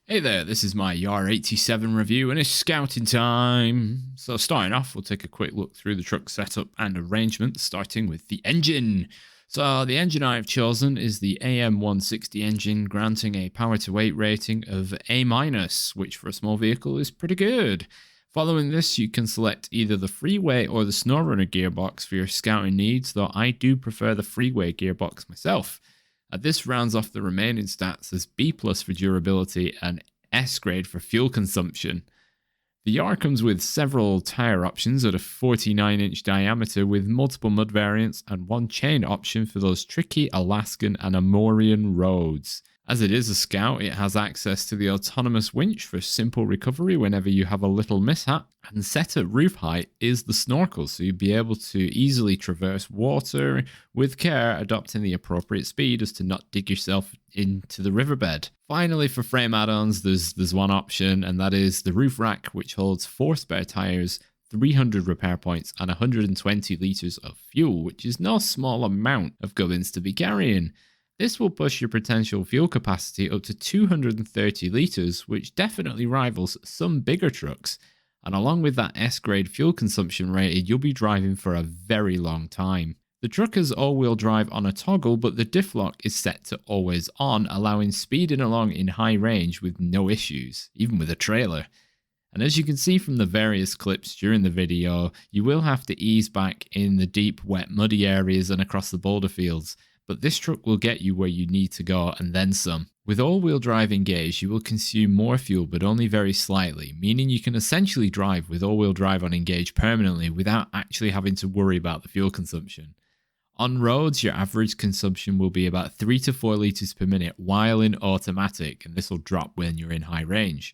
Hey there, this is my Yar 87 review and it's scouting time. So starting off, we'll take a quick look through the truck setup and arrangements, starting with the engine. So the engine I have chosen is the AM160 engine, granting a power to weight rating of A-, which for a small vehicle is pretty good. Following this, you can select either the Freeway or the Snowrunner gearbox for your scouting needs, though I do prefer the Freeway gearbox myself. This rounds off the remaining stats as B+ for durability and S grade for fuel consumption. The Yar comes with several tyre options at a 49-inch diameter with multiple mud variants and one chain option for those tricky Alaskan and Amorian roads. As it is a Scout, it has access to the autonomous winch for simple recovery whenever you have a little mishap, and set at roof height is the snorkel, so you'll be able to easily traverse water with care, adopting the appropriate speed as to not dig yourself into the riverbed. Finally, for frame add-ons, there's one option, and that is the roof rack, which holds 4 spare tyres, 300 repair points, and 120 litres of fuel, which is no small amount of gubbins to be carrying. This will push your potential fuel capacity up to 230 litres, which definitely rivals some bigger trucks. And along with that S-grade fuel consumption rated, you'll be driving for a very long time. The truck has all-wheel drive on a toggle, but the diff lock is set to always on, allowing speeding along in high range with no issues, even with a trailer. And as you can see from the various clips during the video, you will have to ease back in the deep, wet, muddy areas and across the boulder fields. But this truck will get you where you need to go and then some. With all-wheel drive engaged, you will consume more fuel but only very slightly, meaning you can essentially drive with all-wheel drive on engaged permanently without actually having to worry about the fuel consumption. On roads, your average consumption will be about 3 to 4 litres per minute while in automatic, and this will drop when you're in high range.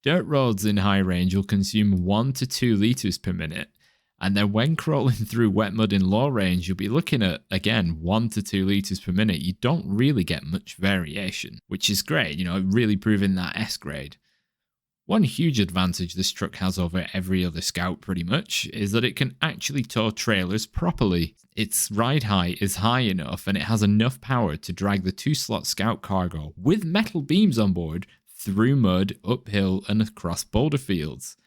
Dirt roads in high range will consume 1 to 2 litres per minute. And then when crawling through wet mud in low range, you'll be looking at, again, 1 to 2 litres per minute. You don't really get much variation, which is great, really proving that S grade. One huge advantage this truck has over every other Scout pretty much is that it can actually tow trailers properly. Its ride height is high enough and it has enough power to drag the 2-slot Scout cargo with metal beams on board through mud, uphill and across boulder fields.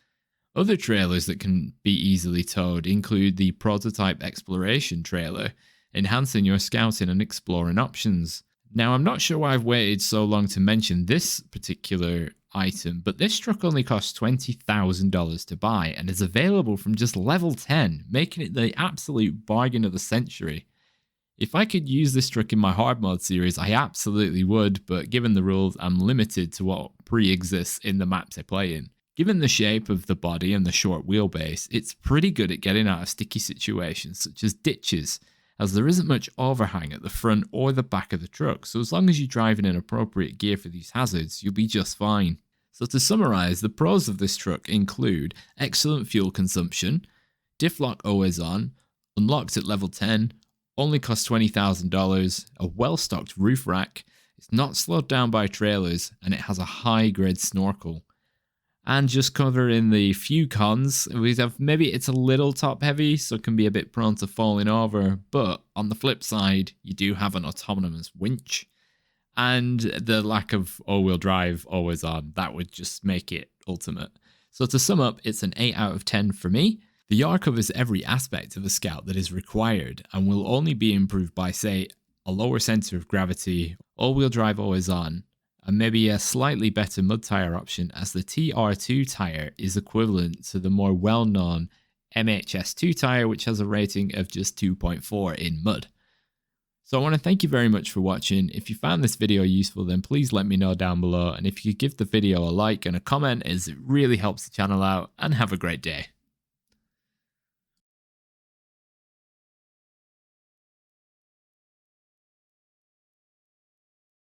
Other trailers that can be easily towed include the Prototype Exploration trailer, enhancing your scouting and exploring options. Now, I'm not sure why I've waited so long to mention this particular item, but this truck only costs $20,000 to buy and is available from just level 10, making it the absolute bargain of the century. If I could use this truck in my hard mode series, I absolutely would, but given the rules, I'm limited to what pre-exists in the maps I play in. Given the shape of the body and the short wheelbase, it's pretty good at getting out of sticky situations such as ditches, as there isn't much overhang at the front or the back of the truck, so as long as you drive in an appropriate gear for these hazards, you'll be just fine. So to summarise, the pros of this truck include excellent fuel consumption, diff lock always on, unlocked at level 10, only costs $20,000, a well-stocked roof rack, it's not slowed down by trailers, and it has a high-grade snorkel. And just covering the few cons, we have maybe it's a little top heavy, so it can be a bit prone to falling over. But on the flip side, you do have an autonomous winch. And the lack of all-wheel drive always on, that would just make it ultimate. So to sum up, it's an 8 out of 10 for me. The Yar covers every aspect of a Scout that is required and will only be improved by, say, a lower center of gravity, all-wheel drive always on, and maybe a slightly better mud tyre option, as the TR2 tyre is equivalent to the more well-known MHS2 tyre, which has a rating of just 2.4 in mud. So I want to thank you very much for watching. If you found this video useful, then please let me know down below, and if you could give the video a like and a comment, as it really helps the channel out, and have a great day.